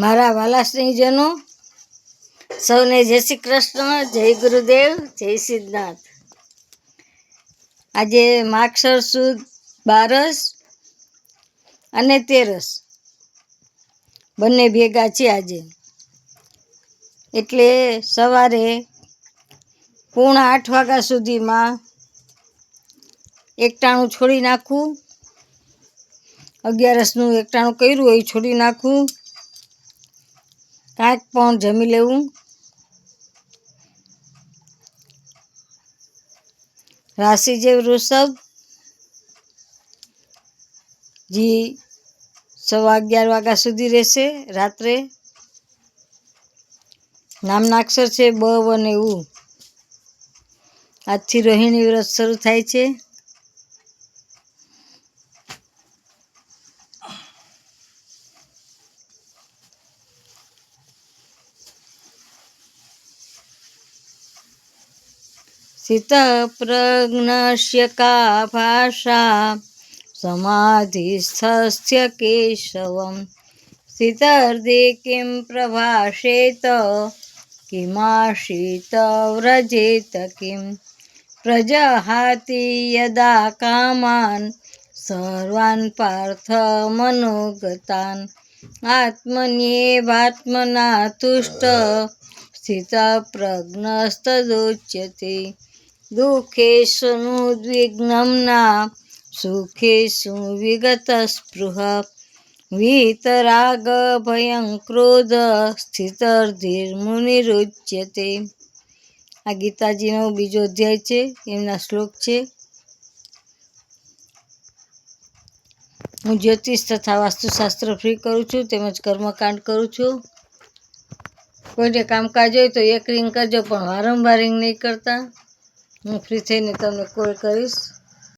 મારા વાલા સ્નેહીજનો, સૌને જય શ્રી કૃષ્ણ, જય ગુરુદેવ, જય સિદ્ધનાથ. આજે માગસર સુદ 12 અને 13 બંને ભેગા છે આજે. એટલે સવારે 7:45 વાગ્યા સુધીમાં એકટાણું છોડી નાખવું. 11નું એકટાણું કર્યું હોય છોડી નાખવું. કાંઈક પણ જમી લેવું. રાશિ જે વૃષભ, જે 11:15 વાગ્યા સુધી રહેશે રાત્રે. નામના અક્ષર છે બ અને ઉ. આજથી રોહિણી વ્રત શરૂ થાય છે. સિત પ્રજ્ઞસ્ય કા ભાષા સમાધિસ્થસ્ય કેશવમ સિતર્દે કિમ પ્રભાષેત કિમાશીત વ્રજેત કિમ પ્રજહાતિ યદા કામાન સર્વાન પાર્થ મનોગતાન આત્મન્યેવાત્મના તુષ્ટ સ્થિત પ્રજ્ઞસ્તદુચ્યતે દુઃખેષુ દ્વિગ્નમ્ના સુખેષુ વિગત સ્પૃહ વીતરાગ ભયં ક્રોધ સ્થિતર્ધિર્મુનિરુચ્યતે. આ ગીતાજીનો બીજો અધ્યાય છે, એમના શ્લોક છે. હું જ્યોતિષ તથા વાસ્તુશાસ્ત્ર ફ્રી કરું છું, તેમજ કર્મકાંડ કરું છું. કોઈને કામકાજ હોય તો એક રિંગ કરજો, પણ વારંવાર રિંગ નહીં કરતા. હું ફ્રી થઈને તમને કોલ કરીશ.